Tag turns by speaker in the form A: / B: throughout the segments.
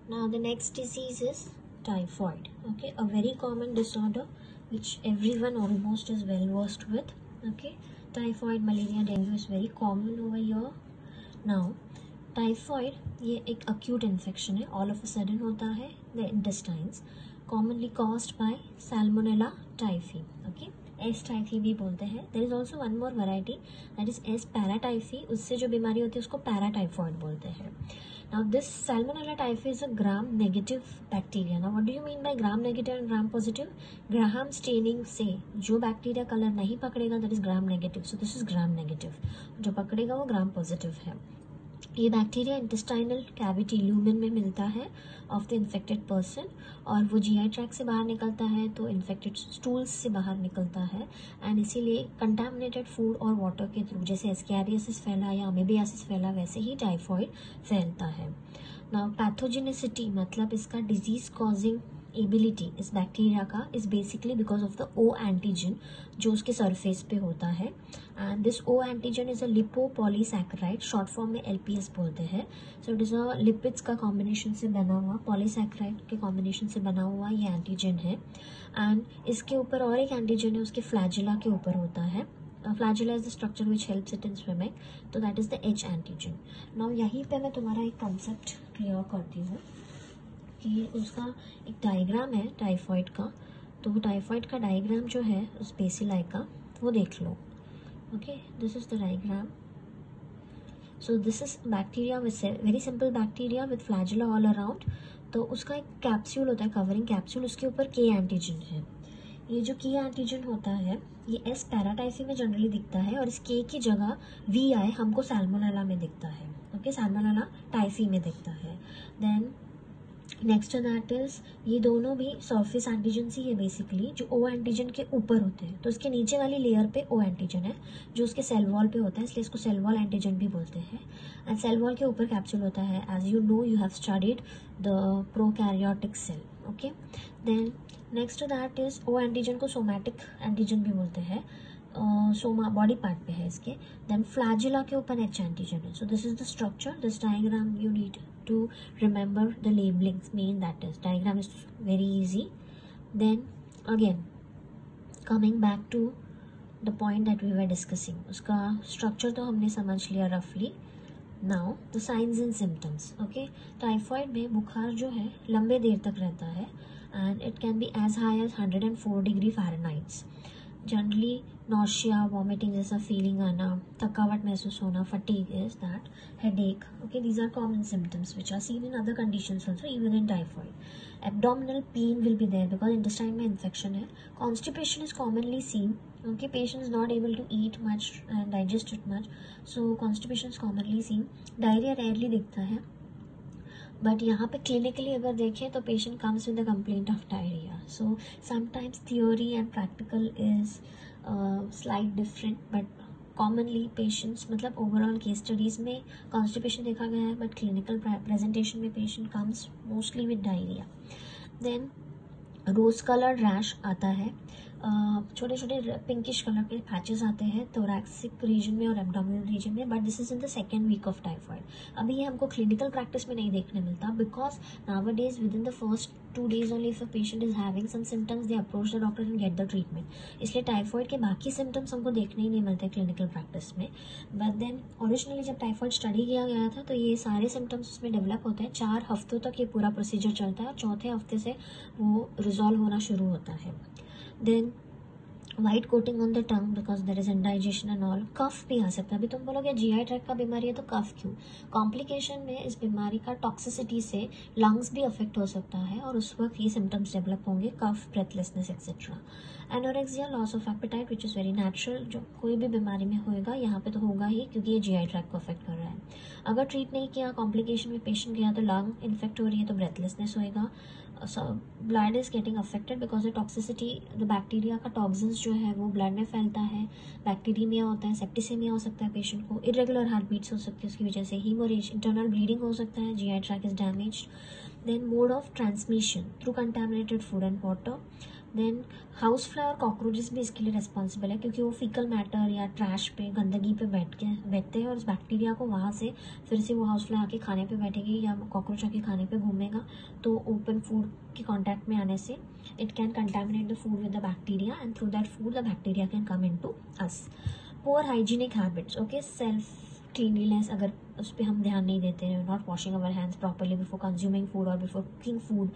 A: Now the next disease is typhoid. Okay, a very common disorder which everyone almost is well versed with. Okay, typhoid, malaria, dengue is very common over here. Now typhoid ये एक acute infection है, all of a sudden होता है the intestines, commonly caused by salmonella typhi. Okay, S typhi भी बोलते हैं. There is also one more variety that is S paratyphi. उससे जो बीमारी होती है उसको पैराटाइफॉइड बोलते हैं. Now this salmonella typhi is a gram negative bacteria. Now what do you mean by gram negative and gram positive? Gram staining से जो बैक्टीरिया कलर नहीं पकड़ेगा that is gram negative. So this is gram negative. जो पकड़ेगा वो gram positive है. ये bacteria intestinal cavity lumen में मिलता है ऑफ द इन्फेक्टेड पर्सन, और वो जीआई ट्रैक्ट से बाहर निकलता है तो इन्फेक्टेड स्टूल्स से बाहर निकलता है. एंड इसीलिए कंटामिनेटेड फूड और वाटर के थ्रू, जैसे एस्कैरियोसिस फैला या अमीबियासिस फैला, वैसे ही टाइफॉइड फैलता है. नाउ पैथोजेनिसिटी मतलब इसका डिजीज कॉजिंग एबिलिटी इस बैक्टीरिया का is basically because of the O antigen जो उसके सरफेस पे होता है. And this O antigen is a lipopolysaccharide, short form में एलपीएस बोलते हैं. So it is a lipids का कॉम्बिनेशन से बना हुआ, पॉलीसैकेराइड के कॉम्बिनेशन से बना हुआ ये एंटीजन है. एंड इसके ऊपर और एक एंटीजन है उसके फ्लैजिला के ऊपर होता है. Flagella is the structure which helps it in swimming, तो that is the H antigen. Now यहीं पे मैं तुम्हारा एक कॉन्सेप्ट क्लियर करती हूँ कि उसका एक डायग्राम है टाइफॉइड का. तो वो टाइफॉइड का डायग्राम जो है उस बेसिलाई का वो देख लो. Okay, this is the diagram. So this is bacteria with very simple bacteria with flagella all around. तो उसका एक कैप्सूल होता है, कवरिंग कैप्सूल, उसके ऊपर के एंटीजन है. ये जो की एंटीजन होता है ये एस पैराटाइफी में जनरली दिखता है, और इस के की जगह वी आई हमको सैल्मोनेला में दिखता है. ओके, सैल्मोनेला टाइफी में दिखता है. Then next to that is ये दोनों भी सरफेस एंटीजन ही है बेसिकली, जो ओ एंटीजन के ऊपर होते हैं. तो इसके नीचे वाली लेयर पे ओ एंटीजन है जो उसके सेल वॉल पे होता है, इसलिए इसको सेल वॉल एंटीजन भी बोलते हैं. एंड सेल वॉल के ऊपर कैप्सूल होता है. As you know, you have studied the prokaryotic cell. Okay, then next to that is O antigen को सोमैटिक एंटीजन भी बोलते हैं, सोमा बॉडी पार्ट पे है इसके. देन फ्लैजिला के ऊपर एच एंटीजन है. सो this is the structure, this diagram you need to remember the labelings main, that is diagram is very easy. Then again coming back to the point that we were discussing, उसका structure तो हमने समझ लिया roughly. Now the signs and symptoms. Okay, typhoid में बुखार जो है लंबे देर तक रहता है and it can be as high as 104 degree Fahrenheit. Generally nausea, vomiting जैसा फीलिंग आना, थकावट महसूस होना, fatigue is that, headache. Okay, these are common symptoms which are seen in other conditions also even in typhoid. Abdominal pain will be there because intestine में infection है. Constipation is commonly seen. Okay, patient is not able to eat much and digest it much, so constipation is commonly seen. Diarrhoea rarely दिखता है, but यहाँ पे clinically अगर देखें तो patient comes with the complaint of diarrhoea. So sometimes theory and practical is slight different, but commonly patients मतलब overall case studies में constipation देखा गया है, बट क्लिनिकल प्रेजेंटेशन में patient comes mostly with diarrhoea. Then rose colour rash आता है, छोटे छोटे पिंकिश कलर के पैचेस आते हैं थोरैक्सिक रीजन में और एब्डोमिनल रीजन में, but this is in the second week of typhoid. अभी ये हमको क्लिनिकल प्रैक्टिस में नहीं देखने मिलता because nowadays within the first 2 days only if a patient is having some symptoms they approach the doctor and get the treatment. इसलिए typhoid के बाकी सिम्टम्स हमको देखने ही नहीं मिलते क्लिनिकल प्रैक्टिस में. बट देन ओरिजिनली जब टाइफॉइड स्टडी किया गया था तो ये सारे सिम्टम्स उसमें डेवलप होते हैं. 4 हफ्तों तक ये पूरा प्रोसीजर चलता है और चौथे हफ्ते से वो रिजॉल्व होना शुरू होता है. Then white coating on the tongue because there is indigestion and all. Cough भी आ सकता है. अभी तुम बोलोगे जीआई ट्रैक्ट का बीमारी है तो कफ क्यों? कॉम्प्लिकेशन में इस बीमारी का टॉक्सिसिटी से लंग्स भी अफेक्ट हो सकता है और उस वक्त ये सिम्टम्स डेवलप होंगे, cough, breathlessness etcetera. Anorexia, loss of appetite which is very natural, जो कोई भी बीमारी में होएगा यहाँ पे तो होगा ही क्योंकि ये जीआई ट्रैक्ट को अफेक्ट कर रहा है. अगर ट्रीट नहीं किया, कॉम्प्लिकेशन में पेशेंट गया तो लंग इन्फेक्ट हो रही है तो ब्रेथलेसनेस होएगा. Blood is getting affected because the toxicity, the bacteria का टॉक्सिन्स जो है वो ब्लड में फैलता है. बैक्टीरिया होता है, सेप्टिसेमिया हो सकता है पेशेंट को, इरेगुलर हार्ट बीट्स हो सकती है उसकी वजह से, हीमोरेज, इंटरनल ब्लीडिंग हो सकता है, GI tract is damaged. Then mode of transmission through contaminated food and water. Then house fly और कॉकरोचेस भी इसके लिए रिस्पॉन्सिबल है, क्योंकि वो फीकल मैटर या ट्रैश पे, गंदगी पे बैठते हैं और उस बैक्टीरिया को वहाँ से फिर से वो हाउस फ्लाई आके खाने पे बैठेगी या कॉकरोच आके खाने पे घूमेगा, तो ओपन फूड के कॉन्टैक्ट में आने से it can contaminate the food with the bacteria and through that food the bacteria can come into us. Poor hygienic habits, okay, self cleanliness अगर उस पर हम ध्यान नहीं देते हैं, not washing our hands properly before consuming food और before cooking food,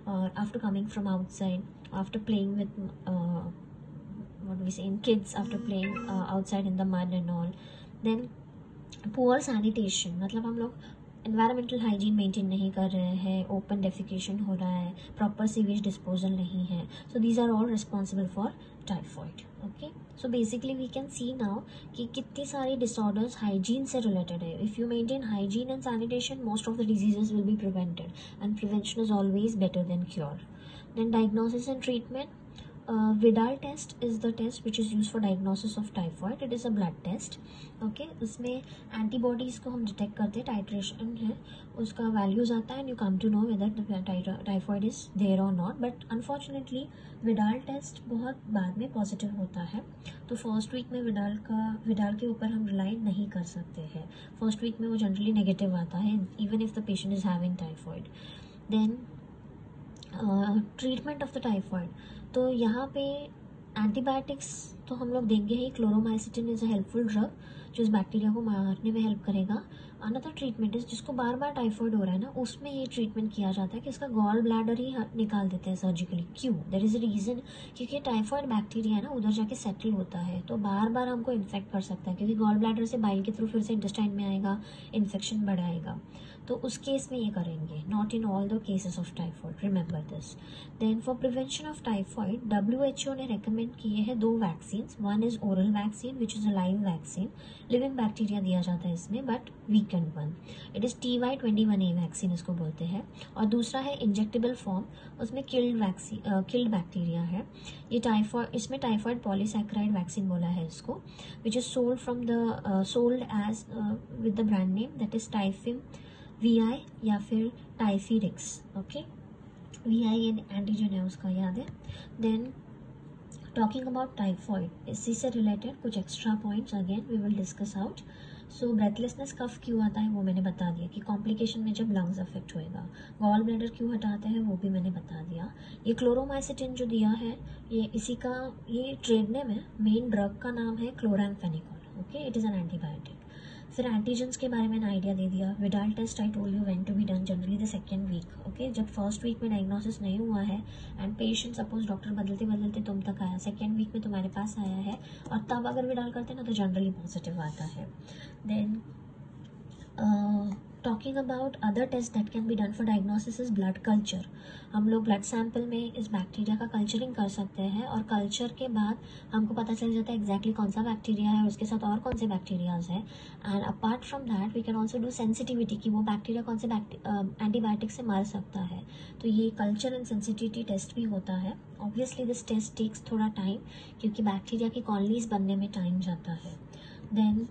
A: after coming from outside, after playing with what do we say in kids, after playing outside in the mud and all. Then poor sanitation, मतलब हम लोग environmental hygiene maintain नहीं कर रहे हैं, open defecation हो रहा है, प्रॉपर सीवेज डिस्पोजल नहीं है, so these are all responsible for typhoid. Okay, so basically we can see now कि कितनी सारी डिसऑर्डर्स हाइजीन से रिलेटेड है. If you maintain hygiene and sanitation, most of the diseases will be prevented and prevention is always better than cure. Then diagnosis and treatment. Vidal test is the test which is used for diagnosis of typhoid. It is a blood test. Okay, उसमें antibodies को हम detect करते हैं, titration है, उसका values आता है and you come to know whether typhoid is there और not. But unfortunately Widal test बहुत बाद में पॉजिटिव होता है, तो फर्स्ट वीक में विडाल के ऊपर हम रिलाई नहीं कर सकते हैं. फर्स्ट वीक में वो जनरली नेगेटिव आता है even if the patient is having typhoid. Then treatment of the typhoid, तो यहाँ पे एंटीबायोटिक्स तो हम लोग देंगे ही. Chloromycetin is a helpful drug जो इस बैक्टीरिया को मारने में हेल्प करेगा. अनदर ट्रीटमेंट इज जिसको बार बार टाइफॉइड हो रहा है ना, उसमें ये ट्रीटमेंट किया जाता है कि इसका गॉल ब्लैडर ही निकाल देते हैं सर्जिकली. क्यों? देयर इज़ अ रीज़न, क्योंकि टाइफॉइड बैक्टीरिया है ना उधर जाके सेटल होता है, तो बार बार हमको इन्फेक्ट कर सकता है, क्योंकि गॉल ब्लैडर से बाइल के थ्रू फिर से इंटेस्टाइन में आएगा, इन्फेक्शन बढ़ाएगा. तो उस केस में ये करेंगे, not in all the cases of typhoid, remember this. Then for prevention of typhoid WHO ने रेकमेंड किए हैं 2 vaccine. One is oral vaccine which is a live vaccine, living bacteria दिया जाता है इसमें but weakened one. It is TY21A vaccine इसको बोलते हैं. और दूसरा है इंजेक्टेबल फॉर्म, उसमें किल्ड बैक्टीरिया है. ये टाइफॉइड, इसमें टाइफॉइड पॉलीसैकेराइड वैक्सीन बोला है इसको, which is sold as with the brand name that is Typhim VI या फिर टाइफिरिक्स. ओके, VI एंटीजन है उसका, याद है. देन टॉकिंग अबाउट टाइफॉइड, इसी से रिलेटेड कुछ extra points again we will discuss out. So breathlessness cough क्यों आता है वो मैंने बता दिया, कि कॉम्प्लिकेशन में जब लंग्स अफेक्ट होएगा. गॉल ब्लैडर क्यों हटाते हैं वो भी मैंने बता दिया. ये क्लोरोमाइसिटिन जो दिया है, ये इसी का, ये ट्रेड नेम है, मेन ड्रग का नाम है chloramphenicol. Okay, it is an antibiotic. फिर एंटीजेंस के बारे में आइडिया दे दिया. Widal test I told you when to be done, generally the second week. Okay, जब फर्स्ट वीक में डायग्नोसिस नहीं हुआ है एंड पेशेंट सपोज डॉक्टर बदलते बदलते तुम तक आया, सेकेंड वीक में तुम्हारे पास आया है और तब अगर विडाल करते हैं ना तो जनरली पॉजिटिव आता है. Then talking about other test that can be done for diagnosis is blood culture. हम लोग ब्लड सैंपल में इस बैक्टीरिया का कल्चरिंग कर सकते हैं और कल्चर के बाद हमको पता चल जाता है एग्जैक्टली कौन सा बैक्टीरिया है और उसके साथ और कौन से बैक्टीरियाज हैं. And apart from that we can also do sensitivity, कि वो बैक्टीरिया कौन से एंटीबायोटिक से मार सकता है. तो ये कल्चर एंड सेंसिटिविटी टेस्ट भी होता है. ऑब्वियसली दिस टेस्ट टेक्स थोड़ा टाइम, क्योंकि बैक्टीरिया की कॉलोनीज बनने में टाइम जाता है. Then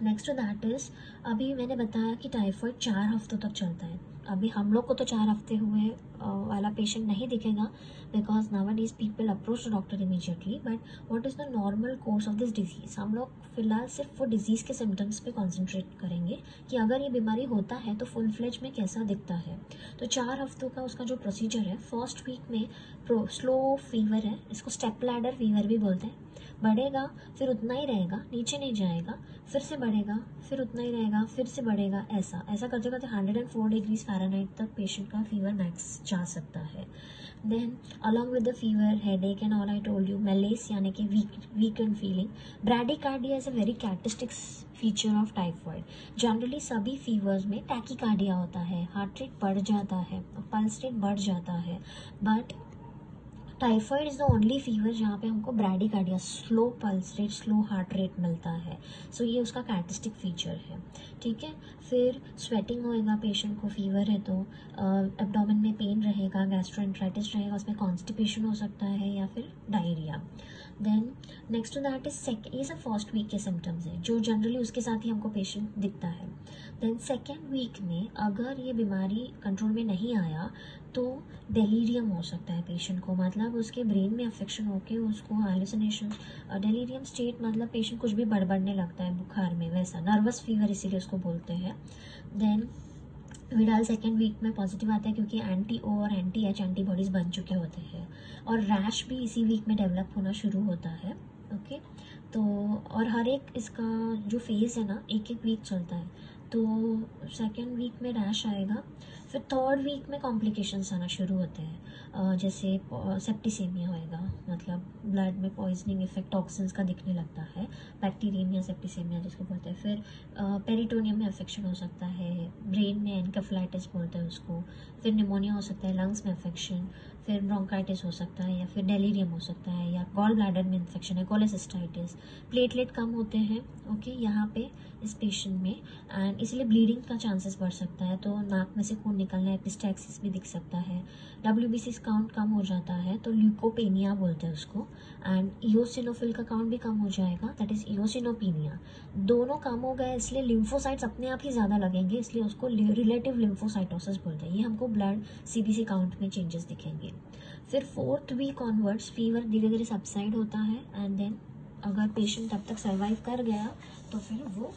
A: next to that is, अभी मैंने बताया कि टाइफॉइड 4 हफ्तों तक चलता है. अभी हम लोग को तो 4 हफ्ते हुए वाला पेशेंट नहीं दिखेगा, because nowadays people approach the doctor immediately. But what is the normal course of this disease, हम लोग फिलहाल सिर्फ वो डिजीज़ के सिम्टम्स पे कॉन्सेंट्रेट करेंगे कि अगर ये बीमारी होता है तो फुल फ्लेज में कैसा दिखता है. तो 4 हफ्तों का उसका जो प्रोसीजर है, फर्स्ट वीक में स्लो फीवर है, इसको स्टेप लैडर फीवर भी बोलते हैं. बढ़ेगा फिर उतना ही रहेगा, नीचे नहीं जाएगा, फिर से बढ़ेगा फिर उतना ही रहेगा, फिर से बढ़ेगा, ऐसा ऐसा करते करते 104 डिग्री फ़ारेनहाइट तक पेशेंट का फीवर मैक्स जा सकता है. Then along with the fever, headache and all I told you, malaise यानी कि weakened feeling. Bradycardia is a very characteristic feature of typhoid. Generally सभी फीवर्स में टैकीकार्डिया होता है, हार्ट रेट बढ़ जाता है, पल्स रेट बढ़ जाता है. But typhoid is the only fever जहाँ पे हमको bradycardia, slow pulse rate, slow heart rate मिलता है. सो ये उसका कैरेक्टरिस्टिक फीचर है. ठीक है, फिर स्वेटिंग होएगा पेशेंट को, फीवर है तो एब्डोमेन में पेन रहेगा, गैस्ट्रोएंटेराइटिस रहेगा, उसमें कॉन्स्टिपेशन हो सकता है या फिर diarrhoea. Then next to that is ये सब फर्स्ट वीक के सिम्टम्स हैं जो जनरली उसके साथ ही हमको पेशेंट दिखता है. देन सेकेंड वीक में अगर ये बीमारी कंट्रोल में नहीं आया तो डेलीरियम हो सकता है पेशेंट को, मतलब मतलब उसके ब्रेन में अफेक्शन होके उसको हेलुसिनेशन, डेलीरियम स्टेट मतलब पेशेंट कुछ भी बड़बड़ने लगता है बुखार में, वैसा नर्वस फीवर इसीलिए उसको बोलते हैं। देन विडाल सेकेंड वीक में पॉजिटिव आता है क्योंकि एंटी ओ और एंटी एच एंटीबॉडीज बन चुके होते हैं, और रैश भी इसी वीक में डेवलप होना शुरू होता है। ओके, तो और हर एक इसका जो फेज़ है ना एक एक वीक चलता है, तो सेकेंड वीक में रैश आएगा, फिर थर्ड वीक में कॉम्प्लिकेशंस आना शुरू होते हैं, जैसे सेप्टिसेमिया होएगा, मतलब ब्लड में पॉइजनिंग इफेक्ट टॉक्सिन्स का दिखने लगता है, बैक्टीरियमिया सेप्टिसेमिया जिसको बोलते हैं। फिर पेरिटोनियम में अफेक्शन हो सकता है, ब्रेन में एनकेफेलाइटिस बोलते हैं उसको, फिर निमोनिया हो सकता है, लंग्स में अफेक्शन, फिर ब्रोंकाइटिस हो सकता है, या फिर डेलीरियम हो सकता है, या गॉल ब्लैडर में इन्फेक्शन है, कोलेसिस्टाइटिस, प्लेटलेट कम होते हैं ओके यहाँ पे इस पेशेंट में, एंड इसलिए ब्लीडिंग का चांसेस बढ़ सकता है, तो नाक में से खून निकलना, एपिस्टैक्सिस भी दिख सकता है, WBC काउंट कम हो जाता है तो ल्यूकोपेनिया बोलते हैं उसको, एंड इओसिनोफिल का काउंट भी कम हो जाएगा, दैट इज इओसिनोपीनिया। दोनों कम हो गए इसलिए लिम्फोसाइट्स अपने आप ही ज़्यादा लगेंगे, इसलिए उसको रिलेटिव लिम्फोसाइटोसिस बोलते हैं। ये हमको ब्लड CBC काउंट में चेंजेस दिखेंगे। फिर फोर्थ वीक ऑनवर्ड्स फीवर धीरे धीरे सबसाइड होता है, एंड देन अगर पेशेंट तब तक सर्वाइव कर गया तो फिर वो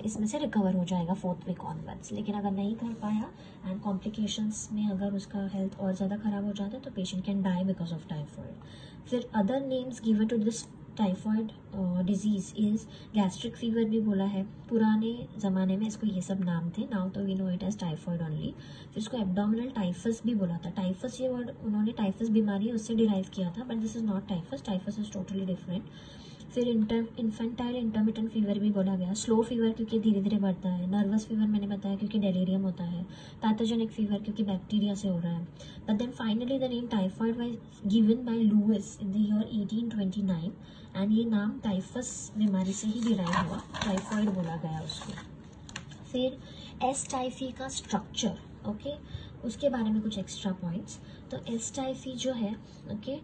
A: इसमें से रिकवर हो जाएगा फोर्थ वीक ऑनवर्ड्स। लेकिन अगर नहीं कर पाया एंड कॉम्प्लिकेशंस में अगर उसका हेल्थ और ज़्यादा ख़राब हो जाता है तो patient can die because of typhoid. फिर other names given to this typhoid disease is gastric fever भी बोला है, पुराने ज़माने में इसको ये सब नाम थे, नाउ तो we know it as typhoid only. फिर इसको एब्डोमिनल टाइफस भी बोला था, टाइफस ये वर्ड उन्होंने टाइफस बीमारी उससे डिराइव किया था, but this is not typhus, typhus is totally different. फिर इन्फेंटाइल इंटरमिटेंट फीवर भी बोला गया, स्लो फीवर क्योंकि धीरे धीरे बढ़ता है, नर्वस फीवर मैंने बताया क्योंकि डेलीरियम होता है, पैथोजेनिक फीवर क्योंकि बैक्टीरिया से हो रहा है। But then finally the name typhoid was given by Louis in the year 1829, and ये नाम टाइफस बीमारी से ही डिराइव हुआ, टाइफॉइड बोला गया उसको। फिर एस टाइफी का स्ट्रक्चर ओके, उसके बारे में कुछ एक्स्ट्रा पॉइंट्स। तो एस टाइफी जो है ओके,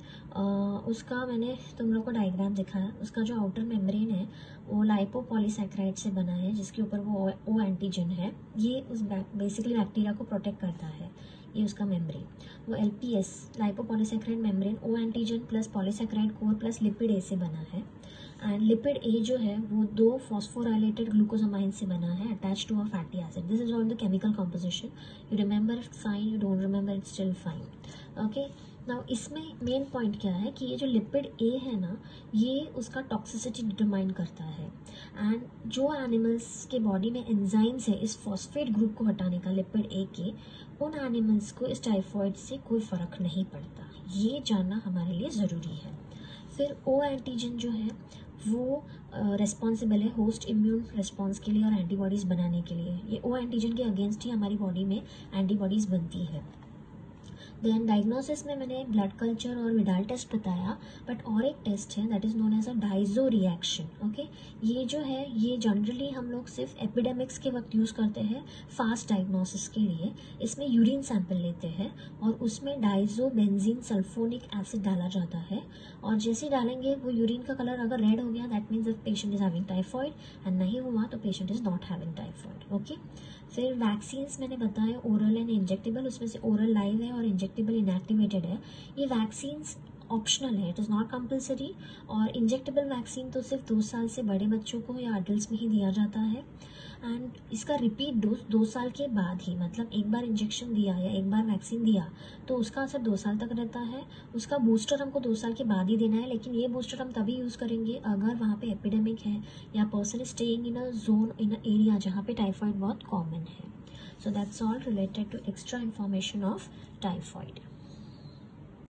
A: उसका मैंने तुम लोग को डायग्राम दिखाया, उसका जो आउटर मेम्ब्रेन है वो लाइपोपॉलीसैकेराइड से बना है जिसके ऊपर वो ओ एंटीजन है, ये उस बेसिकली बैक्टीरिया को प्रोटेक्ट करता है, ये उसका मेम्ब्रेन। वो LPS lipopolysaccharide membrane O antigen plus polysaccharide core plus lipid A से बना है, एंड लिपिड ए जो है वो 2 फॉस्फोराइलेटेड ग्लूकोजामाइन से बना है attach to a fatty acid. This is all the chemical composition, you remember it fine, you don't remember it still fine okay. Now इसमें मेन पॉइंट क्या है कि ये जो लिपिड ए है ना, ये उसका टॉक्सिसिटी डिटरमाइन करता है, एंड जो एनिमल्स के बॉडी में एंजाइम्स है इस फॉस्फेट ग्रुप को हटाने का लिपिड ए के, उन एनिमल्स को इस टाइफॉइड से कोई फर्क नहीं पड़ता, ये जानना हमारे लिए ज़रूरी है। फिर ओ एंटीजन जो है वो रेस्पॉन्सिबल है होस्ट इम्यून रिस्पॉन्स के लिए और एंटीबॉडीज़ बनाने के लिए, ये ओ एंटीजन के अगेंस्ट ही हमारी बॉडी में एंटीबॉडीज़ बनती है। देन डायग्नोसिस में मैंने ब्लड कल्चर और विडाल टेस्ट बताया, बट और एक टेस्ट है that is known as a diazo reaction okay. ये जो है ये जनरली हम लोग सिर्फ एपिडेमिक्स के वक्त यूज़ करते हैं फास्ट डायग्नोसिस के लिए। इसमें यूरिन सैंपल लेते हैं और उसमें डाइजो बेंजीन सल्फोनिक एसिड डाला जाता है, और जैसे डालेंगे वो यूरिन का कलर अगर रेड हो गया that means the patient is having typhoid, and नहीं हुआ तो patient is not having typhoid okay. फिर वैक्सीन्स मैंने बताया ओरल एंड इंजेक्टेबल, उसमें से ओरल लाइव है और इंजेक्टेबल इनएक्टिवेटेड है। ये वैक्सीन्स ऑप्शनल है, इट इज़ नॉट कंपलसरी, और इंजेक्टेबल वैक्सीन तो सिर्फ 2 साल से बड़े बच्चों को या अडल्ट में ही दिया जाता है, एंड इसका रिपीट डोज 2 साल के बाद ही, मतलब एक बार इंजेक्शन दिया या एक बार वैक्सीन दिया तो उसका असर 2 साल तक रहता है, उसका बूस्टर हमको 2 साल के बाद ही देना है, लेकिन ये बूस्टर हम तभी यूज़ करेंगे अगर वहाँ पे एपिडेमिक है या person staying in a zone in a area जहाँ पे टाइफॉइड बहुत कॉमन है। So that's all related to extra information of typhoid.